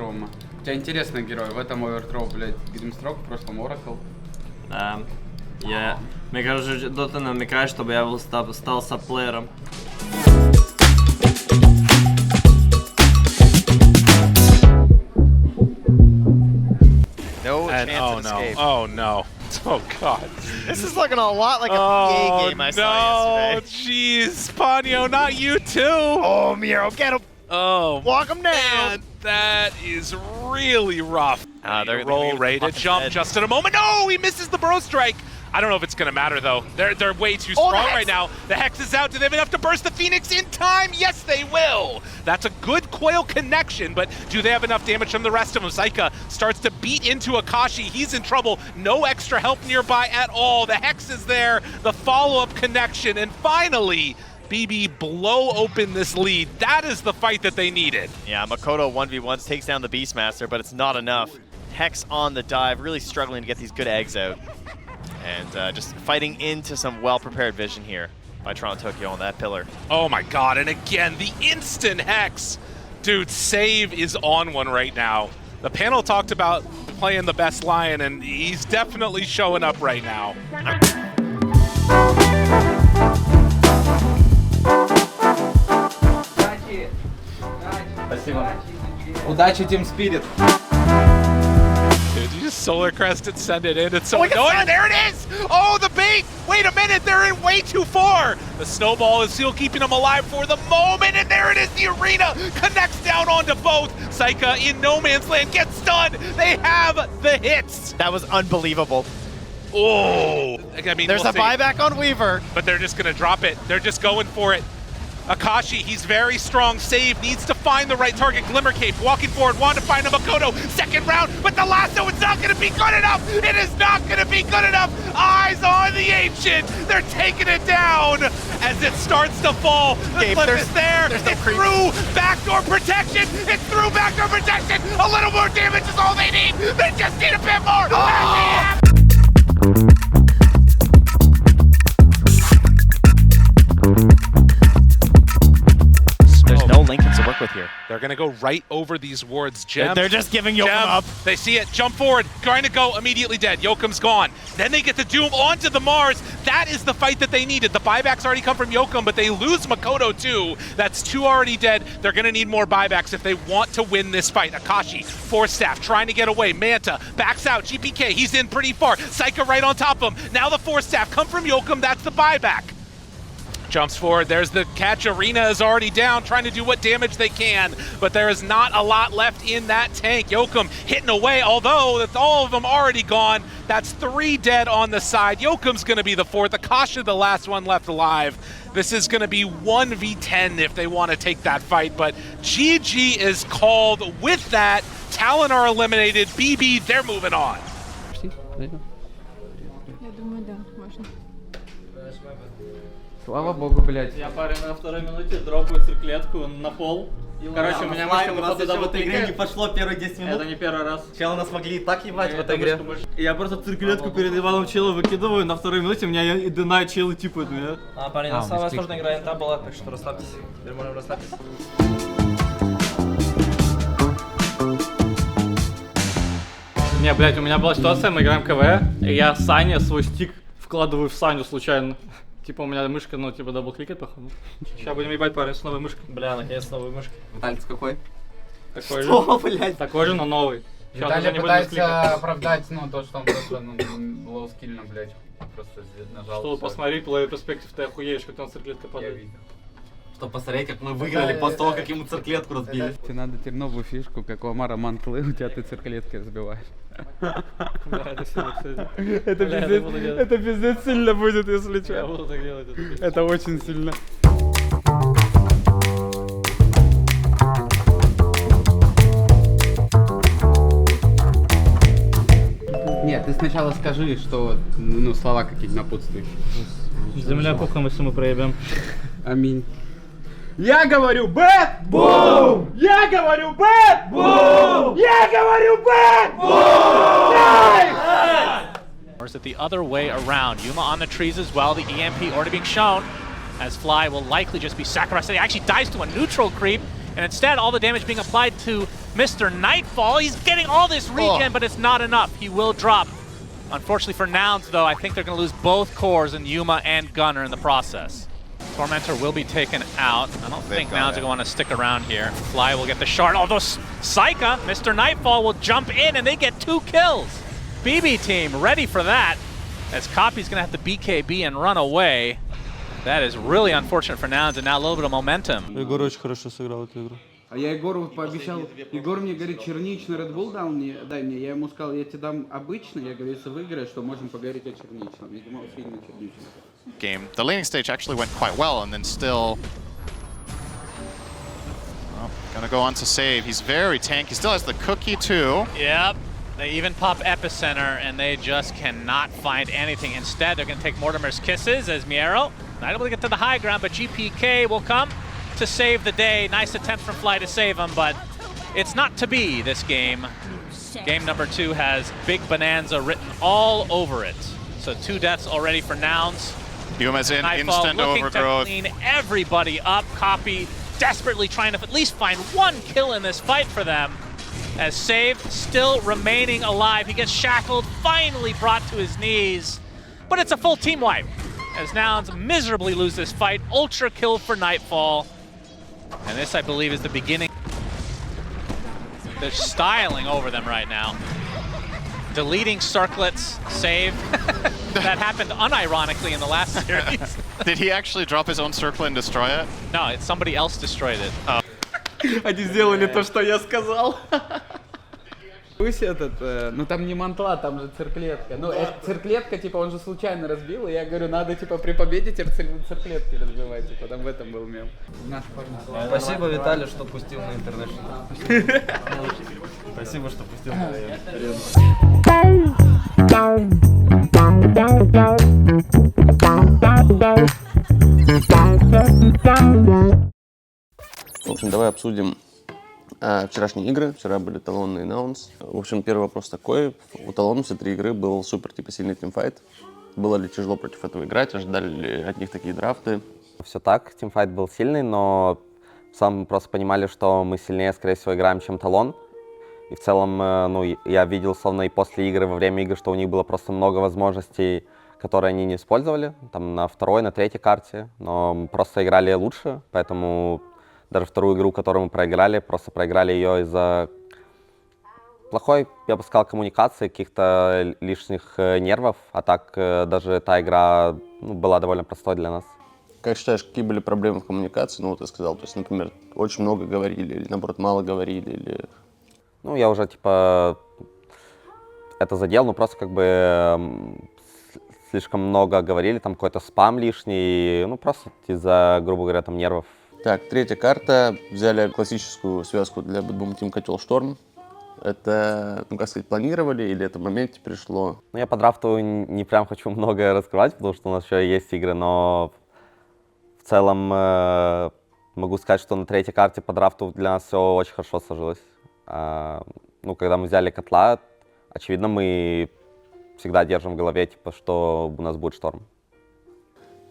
Рома. У тебя интересный герой. В этом Overthrow, блядь, Grimstroke, в прошлом Oracle. Да. Мне кажется, Дота намекает, чтобы я стал сабплеером. No chance of escape. Oh no. Oh god. This is looking a lot like a PA game I saw yesterday. Oh jeez, Ponyo, not you too. Oh, Miro, get him! Oh, Walk him down! man, that is really rough. They're Roll, ready to jump dead. just in a moment. No, he misses the Bro Strike. I don't know if it's gonna matter though. They're way too strong right now. The Hex is out. Do they have enough to burst the Phoenix in time? Yes, they will. That's a good coil connection, but do they have enough damage from the rest of them? Saika starts to beat into Akashi. He's in trouble. No extra help nearby at all. The Hex is there. The follow-up connection, and finally, BB blow open this lead. That is the fight that they needed. Yeah, Makoto 1v1s takes down the Beastmaster, but it's not enough. Hex on the dive, really struggling to get these good eggs out. And just fighting into some well-prepared vision here by Toronto Tokyo on that pillar. Oh my god, and again, the instant Hex. Dude, Save is on one right now. The panel talked about playing the best Lion, and he's definitely showing up right now. Спасибо. Удачи, Team Spirit. Dude, you just Solar Crest and send it in. It's so annoying. And there it is! Oh, the bait! Wait a minute, they're in way too far! The snowball is still keeping them alive for the moment, and there it is! The arena connects down onto both. Saika in no man's land gets stunned. They have the hits. That was unbelievable. Oh, I mean, There's we'll a see. buyback on Weaver. But they're just gonna drop it. They're just going for it. Akashi, he's very strong. Save needs to find the right target. Glimmer Cape walking forward, wanting to find a Makoto. Second round, but the lasso is not gonna be good enough. It is not gonna be good enough. Eyes on the Ancient. They're taking it down as it starts to fall. The clip is there. It's through backdoor protection. It's through backdoor protection. A little more damage is all they need. They just need a bit more. There's no Lincolns to work with here. They're gonna go right over these wards. Gem. They're just giving Yokum Gem, up. They see it, jump forward, trying to go, immediately dead. Yokum's gone. Then they get the Doom onto the Mars. That is the fight that they needed. The buybacks already come from Yokum, but they lose Makoto too. That's two already dead. They're gonna need more buybacks if they want to win this fight. Akashi, Force Staff, trying to get away. Manta backs out. GPK, he's in pretty far. Saika right on top of him. Now the Force Staff come from Yokum. That's the buyback. Jumps forward, there's the catch. Arena is already down, trying to do what damage they can, but there is not a lot left in that tank. Yokum hitting away, although that's all of them already gone. That's 3 dead on the side. Yokum's gonna be the 4th, Akasha the last one left alive. This is gonna be 1v10 if they want to take that fight, but GG is called. With that, Talon are eliminated. BB, they're moving on. Я думаю, да, можно. Слава богу, блядь. Я парень на второй минуте дропаю цирклетку на пол. Короче, у меня мышка походу в этой игре не пошло первые 10 минут. Это не первый раз. Сначала нас могли и так ебать в этой игре. Я просто циркулетку перед Иваном Чела выкидываю, на второй минуте меня и Денай Челы типают меня. Парень, самая сложная игра инта была, так что расслабьтесь. Теперь можем расслабиться. Не, блядь, у меня была ситуация, мы играем КВ, и я Сане свой стик вкладываю в Саню случайно. Типа у меня мышка, ну типа дабл-кликает, походу. Сейчас будем ебать парень с новой мышкой. Бля, наконец новая мышка. Виталий, какой? Такой же. О, блядь. Такой же, но новый. Сейчас Виталий уже не будем пытается кликать. оправдать, ну, то, что он просто, ну, лоу-скильно, блядь, просто нажал. Что, всё. посмотри, плей перспектив, ты охуеешь, как там цирклетка Я падает. видел. Чтобы посмотреть, как мы выиграли после того, как ему цирклетку разбили. Тебе надо теперь новую фишку, как у Амара мантлы, у тебя ты цирклетки разбиваешь. Да, это сильно, кстати. Это Бля, пиздец, буду делать. это пиздец сильно будет, если Я что. буду так делать. Это очень сильно. Нет, ты сначала скажи, что, ну, слова какие-то напутствующие. Земля пухом, если мы проебем. Аминь. Я говорю бэт! Бум! Я говорю бэт! Бум! Я говорю бэт! Бум! Or is it the other way around? Yuma on the trees as well, the EMP already being shown, as Fly will likely just be sacrificed. He actually dies to a neutral creep. And instead, all the damage being applied to Mr. Nightfall. He's getting all this regen, but it's not enough. He will drop. Unfortunately for Nouns, though, I think they're going to lose both cores in Yuma and Gunner in the process. Tormentor will be taken out. I don't think Nouns are going to stick around here. Fly will get the shard, although Saika, Mr. Nightfall, will jump in and they get 2 kills. BB team ready for that, as Copy's going to have to BKB and run away. That is really unfortunate for Nouns, and now a little bit of momentum. Егор очень хорошо сыграл эту игру. А я Егору пообещал, Егор мне говорит, черничный Red Bull дай мне. Я ему сказал, я тебе дам обычный, я говорю, если выиграешь, то можем поговорить о черничном. Видимо, сильно черничный. Game. The laning stage actually went quite well, and then still, well, gonna go on to save. He's very tanky. He still has the cookie too. Yep. They even pop Epicenter, and they just cannot find anything. Instead, they're going to take Mortimer's Kisses as Miero. Not able to get to the high ground, but GPK will come to save the day. Nice attempt from Fly to save him, but it's not to be this game. Game number 2 has Big Bonanza written all over it. So 2 deaths already for Nouns. Yuma's in Nightfall instant looking overgrowth. to clean everybody up. Copy desperately trying to at least find 1 kill in this fight for them. As Saved still remaining alive. He gets shackled, finally brought to his knees. But it's a full team wipe, as Nouns miserably lose this fight. Ultra kill for Nightfall. And this, I believe, is the beginning. They're styling over them right now. Deleting circlets, save. That happened unironically in the last series. Did he actually drop his own circle and destroy it? No, it's somebody else destroyed it. Они сделали то, что я сказал. Пусть ну там не мантла, там же цирклетка. Ну, цирклетка, типа, он же случайно разбил, и я говорю, надо, типа, при победе цирклетки разбивать, типа, там в этом был мем. Спасибо, Виталий, что пустил на интернешнл. Спасибо, что пустил на В общем, давай обсудим вчерашние игры. Вчера были Талон и Наунс. В общем, первый вопрос такой. У Талона все 3 игры был супер сильный тимфайт. Было ли тяжело против этого играть? Ожидали ли от них такие драфты? Все так, тимфайт был сильный, но сам мы просто понимали, что мы сильнее, скорее всего, играем, чем Талон. И в целом, ну, я видел, словно и после игры, во время игры, что у них было просто много возможностей, которые они не использовали. Там на 2-й, на 3-й карте. Но мы просто играли лучше, поэтому даже 2-ю игру, которую мы проиграли, просто проиграли ее из-за плохой, я бы сказал, коммуникации, каких-то лишних нервов. А так даже та игра была довольно простой для нас. Как считаешь, какие были проблемы в коммуникации? Ну, вот ты сказал, то есть, например, очень много говорили, или наоборот, мало говорили, или... Ну, я уже, типа, это задел, но просто как бы слишком много говорили, там какой-то спам лишний, ну, просто из-за, грубо говоря, там нервов. Так, 3-я карта. Взяли классическую связку для Bad Team Котел Шторм. Это, ну, как сказать, планировали или это в моменте пришло? Ну, я по драфту не прям хочу много раскрывать, потому что у нас еще есть игры, но в целом могу сказать, что на 3-й карте по драфту для нас все очень хорошо сложилось. Ну, когда мы взяли Котла, очевидно, мы всегда держим в голове, типа, что у нас будет Шторм.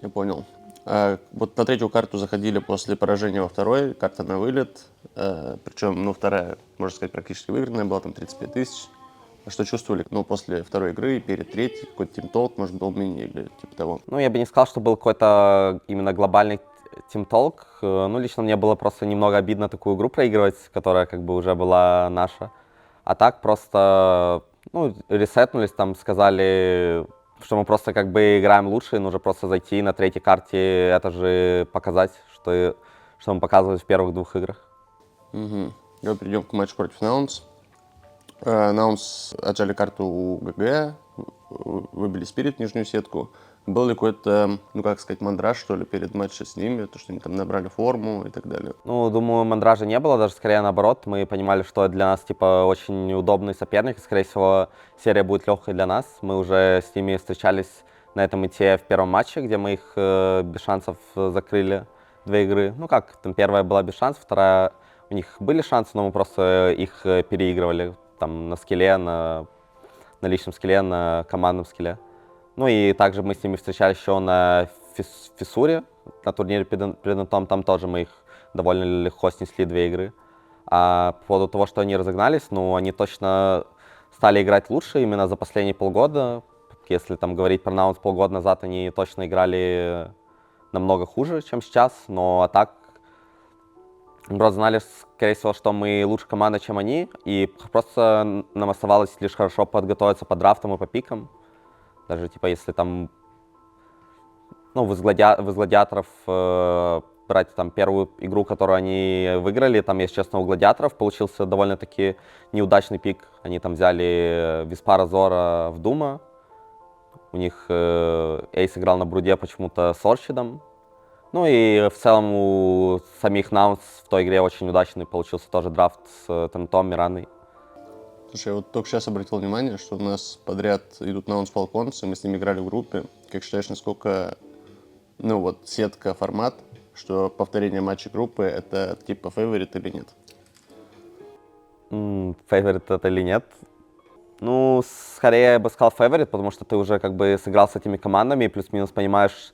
Я понял. Вот на 3-ю карту заходили после поражения во 2-й, карта на вылет. Причем, ну, 2-я, можно сказать, практически выигранная была, там 35 тысяч. Что чувствовали, ну, после 2-й игры, перед 3-й, какой-то тимтолк, может, был мини или типа того? Ну, я бы не сказал, что был какой-то именно глобальный тимтолк. Ну, лично мне было просто немного обидно такую игру проигрывать, которая как бы уже была наша. А так просто, ну, ресетнулись, там сказали, что мы просто как бы играем лучше, нужно просто зайти на 3-й карте, это же показать, что мы показывали в первых 2 играх. Угу. Давай перейдем к матчу против Наунс. Наунс отжали карту у ГГ, выбили Спирит в нижнюю сетку. Был ли какой-то, ну, как сказать, мандраж, что ли, перед матчем с ними, то, что они там набрали форму и так далее? Ну, думаю, мандража не было, даже скорее наоборот. Мы понимали, что для нас, типа, очень удобный соперник, и, скорее всего, серия будет легкой для нас. Мы уже с ними встречались на этом ИТ в первом матче, где мы их без шансов закрыли 2 игры. Ну, как, там первая была без шансов, вторая у них были шансы, но мы просто их переигрывали там на скилле, на личном скилле, на командном скилле. Ну и также мы с ними встречались еще на Фиссуре, на турнире перед Интом, там тоже мы их довольно легко снесли 2 игры. А по поводу того, что они разогнались, ну, они точно стали играть лучше именно за последние полгода. Если там говорить про Наунс полгода назад, они точно играли намного хуже, чем сейчас. Но а так, просто знали, скорее всего, что мы лучше команда, чем они. И просто нам оставалось лишь хорошо подготовиться по драфтам и по пикам. Даже типа если там, ну, из гладиаторов брать там первую игру, которую они выиграли, там, если честно, у гладиаторов получился довольно-таки неудачный пик. Они там взяли Виспара Зора в Дума. У них Эйс играл на Бруде почему-то с Орчидом. Ну и в целом у самих Наунс в той игре очень удачный получился тоже драфт с Тентом, Мираной. Слушай, я вот только сейчас обратил внимание, что у нас подряд идут Наунс Фалконс, и мы с ними играли в группе. Как считаешь, насколько, ну вот, сетка, формат, что повторение матчей группы — это типа фейворит или нет? Фейворит это или нет? Ну, скорее я бы сказал фейворит, потому что ты уже как бы сыграл с этими командами и плюс-минус понимаешь,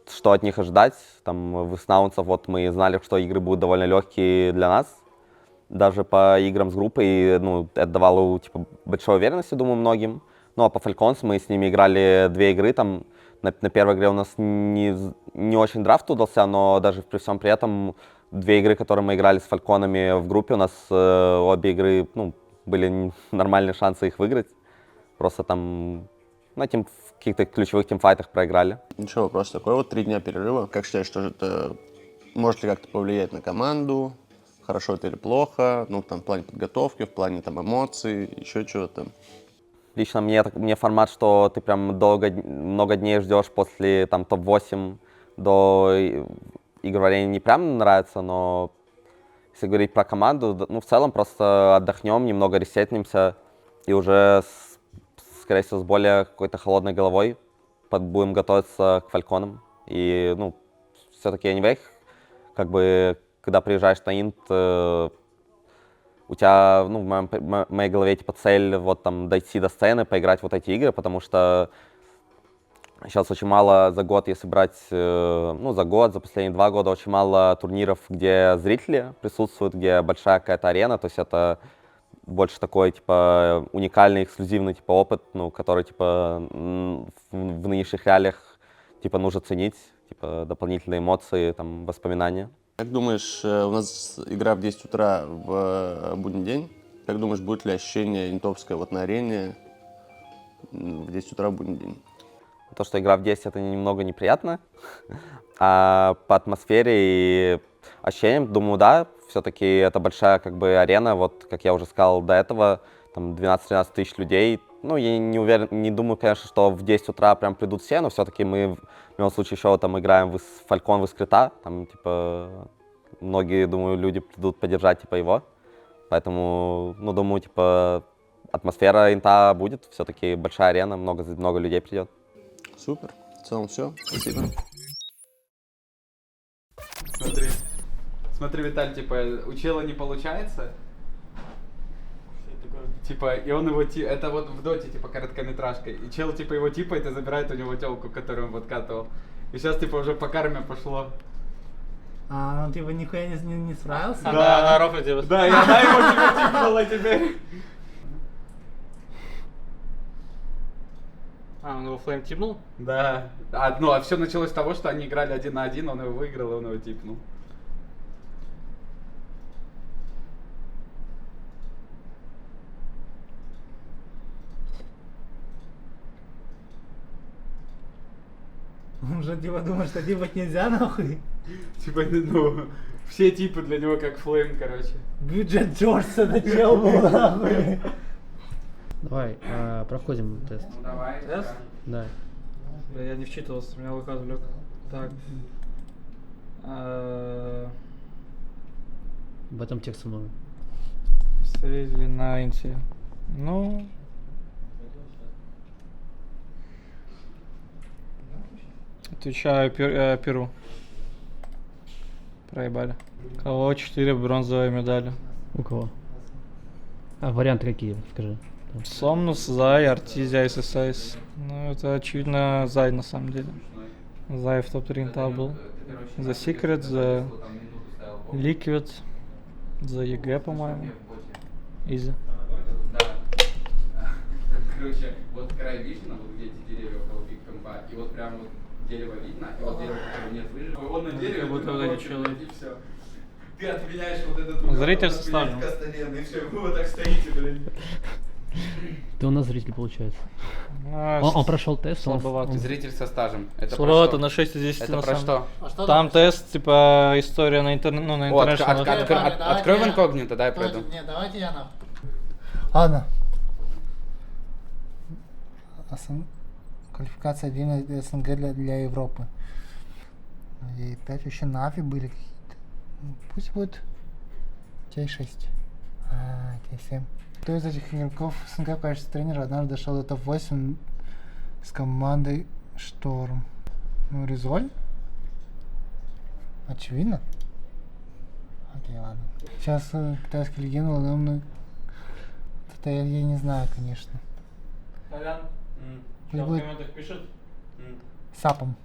что от них ожидать. Там с Наунсов вот мы знали, что игры будут довольно легкие для нас, даже по играм с группой, и, ну, это давало типа большой уверенности, думаю, многим. Ну, а по Falcons мы с ними играли 2 игры, там на первой игре у нас не очень драфт удался, но даже при всем при этом 2 игры, которые мы играли с Фальконами в группе, у нас обе игры, ну, были нормальные шансы их выиграть. Просто там на каких-то ключевых тимфайтах проиграли. Ничего, вопрос такой, вот 3 дня перерыва. Как считаешь, что же это может ли как-то повлиять на команду? Хорошо это или плохо? Ну, там, в плане подготовки, в плане там эмоций, еще чего-то. Лично мне формат, что ты прям много дней ждешь после там топ-8 до игр в арене, не прям нравится, но если говорить про команду, ну, в целом просто отдохнем, немного ресетнимся и уже, скорее всего, с более какой-то холодной головой будем готовиться к Фальконам. И, ну, все-таки anyway, как бы, когда приезжаешь на инт, у тебя, ну, в моей голове, типа, цель вот там дойти до сцены, поиграть вот эти игры, потому что сейчас очень мало за год, если брать, ну, за последние 2 года очень мало турниров, где зрители присутствуют, где большая какая-то арена, то есть это больше такой, типа, уникальный, эксклюзивный, типа, опыт, ну, который, типа, в нынешних реалиях, типа, нужно ценить, типа, дополнительные эмоции, там, воспоминания. Как думаешь, у нас игра в 10 утра в будний день. Как думаешь, будет ли ощущение интовское вот на арене в 10 утра в будний день? То, что игра в 10, это немного неприятно. А по атмосфере и ощущениям, думаю, да, все-таки это большая как бы арена. Вот, как я уже сказал до этого, там 12-13 тысяч людей. Ну, я не уверен, не думаю, конечно, что в 10 утра прям придут все, но все-таки мы в любом случае еще там играем в Фалькон, в Искрита. Там, типа, многие, думаю, люди придут поддержать, типа, его. Поэтому, ну, думаю, типа, атмосфера инта будет. Все-таки большая арена, много людей придет. Супер. В целом все. Спасибо. Смотри, Виталь, типа, у чела не получается. Типа, и он его, это вот в доте, типа, короткометражка. И чел, типа, его типает и забирает у него телку, которую он подкатывал. И сейчас, типа, уже по карме пошло. А, ну, типа, нихуя не справился? Да, она рофлит тебя. Да, и она его типа типнула теперь. А, он его флейм типнул? Да. А все началось с того, что они играли 1 на 1, он его выиграл, и он его типнул. Он уже типа думает, что типать нельзя нахуй. Типа, ну, все типы для него как флейм, короче. Бюджет Джорджа на чел был нахуй. Давай, проходим тест. Ну давай. Тест? Да. Бля, я не вчитывался, у меня ВК отвлек. Так. Об этом текста много. Встретили на инте. Ну... Отвечаю Перу. Проебали. Кого 4 бронзовые медали? У кого? А варианты какие, скажи. Сомнус, Зай, Артизия, ССС. Ну, это очевидно Зай на самом деле. Зай в топ-3 инта был. За Secret, за Liquid за ЕГЭ, по-моему. Изи. Да. Короче, вот край видно, вот где эти деревья около пик-компа, и вот прям вот дерево видно, и вот дерево, которое нет, выжил. Он на дереве, Вот ты вот на эти корке, челы. и все. Ты отменяешь вот этот угол, Зритель он составлен. отменяет Костарен, и все, вы вот так стоите, блин. Ты у нас зритель получается. А, Он прошел тест, слабовато. Зритель со стажем. Это Слабовато про что? на 6 из 10 Это на про самом что? Там тест, типа, история на ну, на О, интернешнл. открой в инкогнито, дай пройду. Нет, давайте я нахуй. Ладно. Квалификация отдельно СНГ для Европы. И 5 вообще нафиг были какие-то. Ну, пусть будет Т6. Т7. Кто из этих игроков СНГ в качестве тренера однажды дошел до топ-8 с командой Шторм? Ну, Резоль? Очевидно. Окей, ладно. Сейчас китайский легенда, но это я не знаю, конечно. Колян, Пусть в будет комментах пишет. Сапом.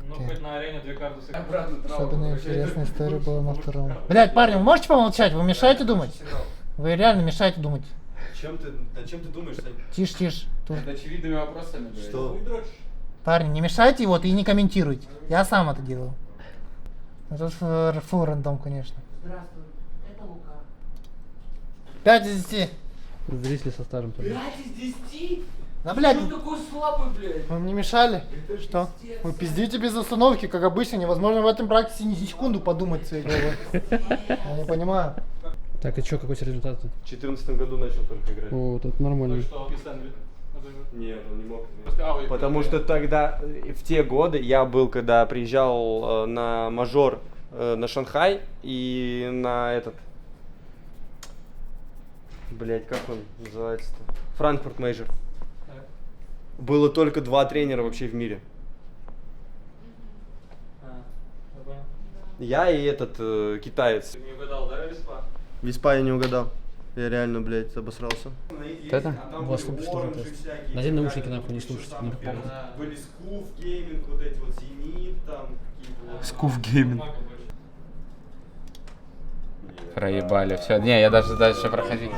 Ну, Окей. хоть на арене 2 карты сыграл. Особенно интересная история была на втором. Блять, парни, вы можете помолчать? Вы мешаете думать? Вы реально мешаете думать. Чем ты думаешь, Сань? Тише, тише. Тут. Это очевидными вопросами. говорит. Что? Парни, не мешайте вот и не комментируйте. Я сам это делаю. Это фу рандом, конечно. Здравствуй, это Лука. 5 из 10. Зрители со стажем тоже. 5 из 10? Да, блядь, Ты такой слабый, блядь. вы мне мешали. Что? Вы пиздите без остановки, как обычно. Невозможно в этом практике ни секунду подумать своей головой. Я не понимаю. Так, и чё, какой результат? В 2014 году начал только играть. О, это нормально. Что, Писанвит, например? Нет, он не мог. Потому что тогда, в те годы, я был, когда приезжал на мажор на Шанхай и на этот... Блять, как он называется-то? Франкфурт Мейджор. Было только 2 тренера вообще в мире. Я и этот китаец. Ты не угадал, да, Виспа? Виспа я не угадал. Я реально, блядь, обосрался. Это? Вот что тест. Надень наушники нахуй, не слушайте. Не попал. Были Скуф, гейминг, вот эти вот Зенит, там какие-то... Скуф гейминг. Проебали, все. Не, я даже дальше проходить.